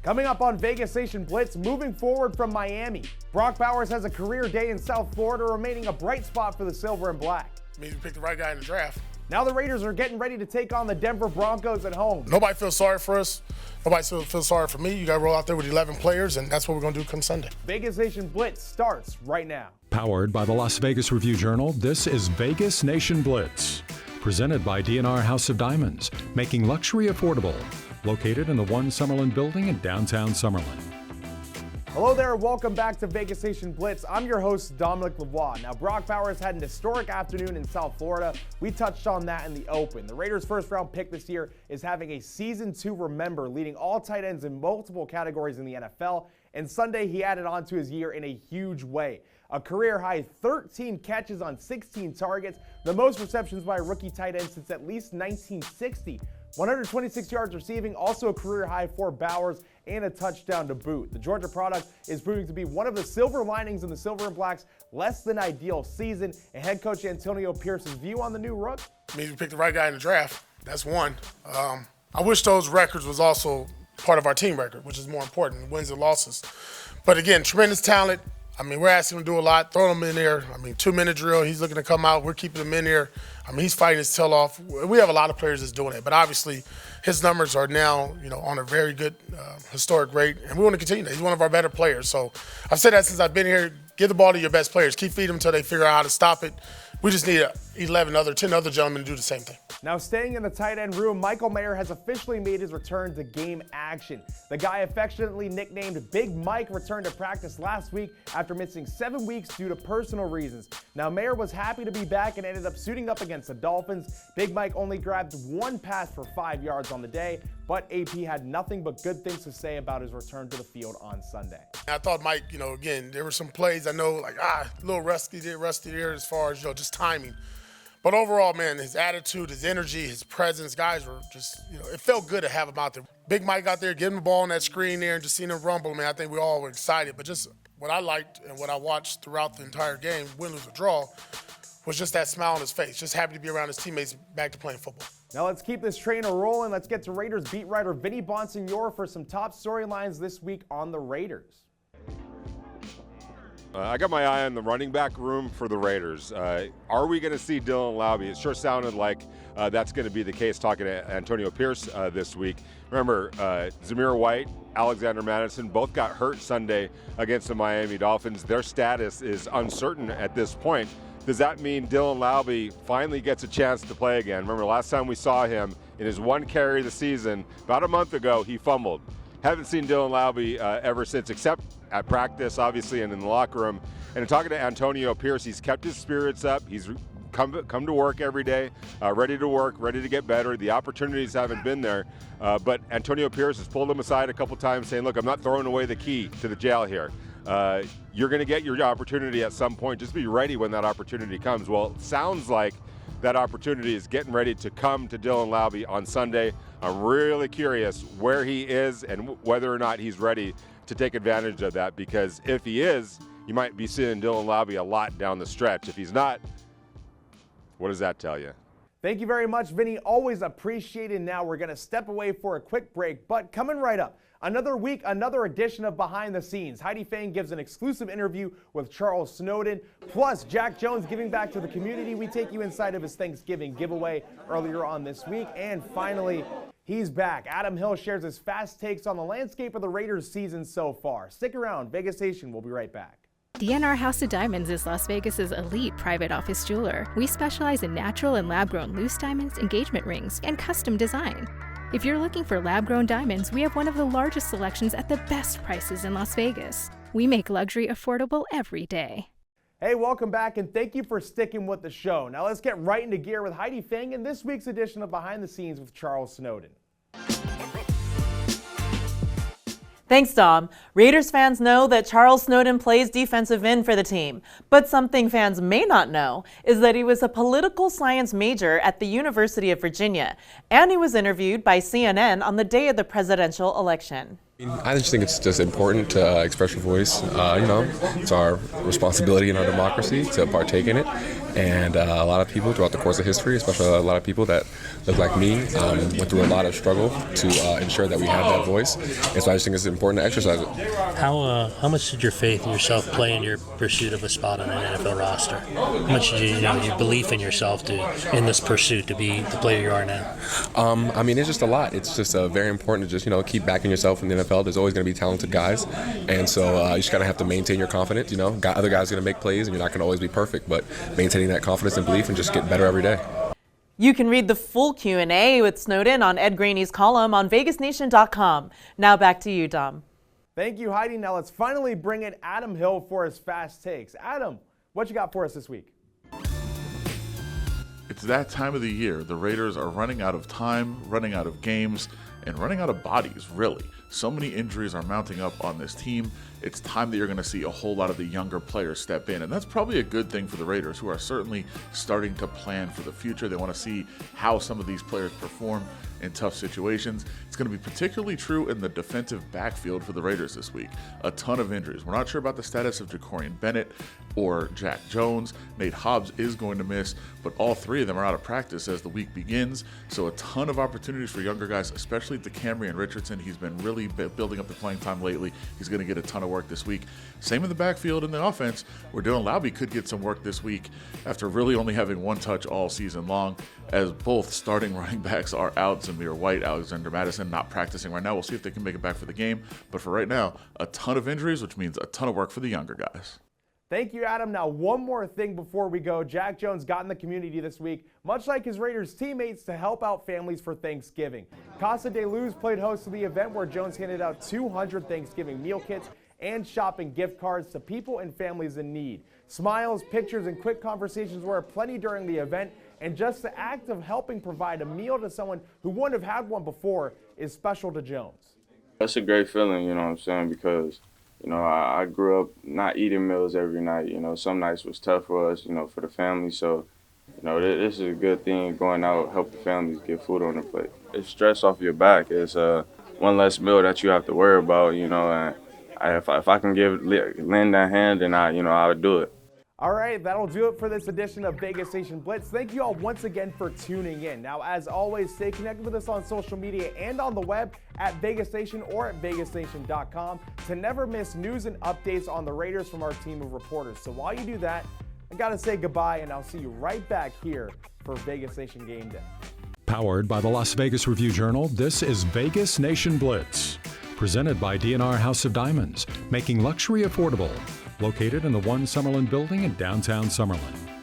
Coming up on Vegas Nation Blitz, moving forward from Miami, Brock Bowers has a career day in South Florida, remaining a bright spot for the Silver and Black. You picked the right guy in the draft. Now the Raiders are getting ready to take on the Denver Broncos at home. Nobody feels sorry for us. Nobody feels sorry for me. You got to roll out there with 11 players, and that's what we're going to do come Sunday. Vegas Nation Blitz starts right now. Powered by the Las Vegas Review-Journal, this is Vegas Nation Blitz. Presented by D&R House of Diamonds, making luxury affordable. Located in the One Summerlin building in downtown Summerlin. Hello there, welcome back to Vegas Nation Blitz. I'm your host, Dominic Lavoie. Now, Brock Bowers had an historic afternoon in South Florida. We touched on that in the open. The Raiders' first-round pick this year is having a season to remember, leading all tight ends in multiple categories in the NFL. And Sunday, he added on to his year in a huge way. A career-high 13 catches on 16 targets, the most receptions by a rookie tight end since at least 1960. 126 yards receiving, also a career high for Bowers, and a touchdown to boot. The Georgia product is proving to be one of the silver linings in the Silver and Black's less than ideal season. And head coach Antonio Pierce's view on the new rook? You picked the right guy in the draft. That's one. I wish those records was also part of our team record, which is more important, wins and losses. But again, tremendous talent. We're asking him to do a lot, throwing him in there. 2-minute drill, he's looking to come out. We're keeping him in there. He's fighting his tail off. We have a lot of players that's doing it, but obviously his numbers are now, on a very good historic rate, and we want to continue that. He's one of our better players. So I've said that since I've been here. Give the ball to your best players. Keep feeding them until they figure out how to stop it. We just need 10 other gentlemen to do the same thing. Now staying in the tight end room, Michael Mayer has officially made his return to game action. The guy affectionately nicknamed Big Mike returned to practice last week after missing 7 weeks due to personal reasons. Now Mayer was happy to be back and ended up suiting up against the Dolphins. Big Mike only grabbed one pass for 5 yards on the day, but AP had nothing but good things to say about his return to the field on Sunday. I thought Mike, again, there were some plays I know, a little rusty there as far as, just timing. But overall, man, his attitude, his energy, his presence, guys were just, it felt good to have him out there. Big Mike out there, getting the ball on that screen there and just seeing him rumble, man, I think we all were excited. But just what I liked and what I watched throughout the entire game, win, lose, or draw, was just that smile on his face, just happy to be around his teammates back to playing football. Now let's keep this train rolling. Let's get to Raiders beat writer Vinnie Bonsor for some top storylines this week on the Raiders. I got my eye on the running back room for the Raiders. Are we going to see Dylan Lavoie? It sure sounded like that's going to be the case talking to Antonio Pierce this week. Remember, Zamir White, Alexander Madison both got hurt Sunday against the Miami Dolphins. Their status is uncertain at this point. Does that mean Dylan Lavoie finally gets a chance to play again? Remember, last time we saw him in his one carry of the season, about a month ago, he fumbled. Haven't seen Dylan Lavoie ever since, except at practice, obviously, and in the locker room. And in talking to Antonio Pierce, he's kept his spirits up. He's come to work every day, ready to work, ready to get better. The opportunities haven't been there. But Antonio Pierce has pulled him aside a couple times saying, look, I'm not throwing away the key to the jail here. You're going to get your opportunity at some point. Just be ready when that opportunity comes. Well, it sounds like that opportunity is getting ready to come to Dylan Lavoie on Sunday. I'm really curious where he is and whether or not he's ready to take advantage of that, because if he is, you might be seeing Dylan Lavoie a lot down the stretch. If he's not, what does that tell you? Thank you very much, Vinny. Always appreciated. Now we're going to step away for a quick break, but coming right up, another week, another edition of Behind the Scenes. Heidi Fang gives an exclusive interview with Charles Snowden, plus Jack Jones giving back to the community. We take you inside of his Thanksgiving giveaway earlier on this week. And finally, he's back. Adam Hill shares his fast takes on the landscape of the Raiders season so far. Stick around. Vegas Nation will be right back. D&R House of Diamonds is Las Vegas's elite private office jeweler. We specialize in natural and lab-grown loose diamonds, engagement rings, and custom design. If you're looking for lab-grown diamonds, we have one of the largest selections at the best prices in Las Vegas. We make luxury affordable every day. Hey, welcome back, and thank you for sticking with the show. Now let's get right into gear with Heidi Fang in this week's edition of Behind the Scenes with Charles Snowden. Thanks, Dom. Raiders fans know that Charles Snowden plays defensive end for the team, but something fans may not know is that he was a political science major at the University of Virginia, and he was interviewed by CNN on the day of the presidential election. I just think it's just important to express your voice. It's our responsibility in our democracy to partake in it. And a lot of people throughout the course of history, especially a lot of people that look like me, went through a lot of struggle to ensure that we have that voice. And so I just think it's important to exercise it. How much did your faith in yourself play in your pursuit of a spot on an NFL roster? How much did your belief in yourself in this pursuit to be the player you are now? I mean, it's just a lot. It's just very important to just, keep backing yourself in the NFL. There's always going to be talented guys. And so you just kind of have to maintain your confidence. Other guys are going to make plays, and you're not going to always be perfect, but maintaining that confidence and belief and just get better every day. You can read the full Q&A with Snowden on Ed Graney's column on VegasNation.com. Now back to you, Dom. Thank you, Heidi. Now let's finally bring in Adam Hill for his fast takes. Adam, what you got for us this week? It's that time of the year. The Raiders are running out of time, running out of games, and running out of bodies, really. So many injuries are mounting up on this team. It's time that you're going to see a whole lot of the younger players step in, and that's probably a good thing for the Raiders, who are certainly starting to plan for the future. They want to see how some of these players perform in tough situations. It's going to be particularly true in the defensive backfield for the Raiders this week. A ton of injuries. We're not sure about the status of Jacorian Bennett or Jack Jones. Nate Hobbs is going to miss, but all three of them are out of practice as the week begins. So a ton of opportunities for younger guys, especially DeCamry and Richardson. He's been really building up the playing time lately. He's going to get a ton of work this week. Same in the backfield and the offense, where Dylan Lavoie could get some work this week after really only having one touch all season long, as both starting running backs are out. Zamir White, Alexander Madison not practicing right now. We'll see if they can make it back for the game. But for right now, a ton of injuries, which means a ton of work for the younger guys. Thank you, Adam. Now, one more thing before we go. Jack Jones got in the community this week, much like his Raiders teammates, to help out families for Thanksgiving. Casa de Luz played host to the event where Jones handed out 200 Thanksgiving meal kits and shopping gift cards to people and families in need. Smiles, pictures, and quick conversations were plenty during the event, and just the act of helping provide a meal to someone who wouldn't have had one before is special to Jones. That's a great feeling, you know what I'm saying, because I grew up not eating meals every night. Some nights was tough for us, for the family. So, this is a good thing, going out, help the families get food on their plate. It's stress off your back. It's one less meal that you have to worry about, and if I can lend that hand, then I would do it. All right, that'll do it for this edition of Vegas Nation Blitz. Thank you all once again for tuning in. Now, as always, stay connected with us on social media and on the web at Vegas Nation or at VegasNation.com to never miss news and updates on the Raiders from our team of reporters. So while you do that, I got to say goodbye, and I'll see you right back here for Vegas Nation Game Day. Powered by the Las Vegas Review-Journal, this is Vegas Nation Blitz. Presented by D&R House of Diamonds, making luxury affordable. Located in the One Summerlin building in downtown Summerlin.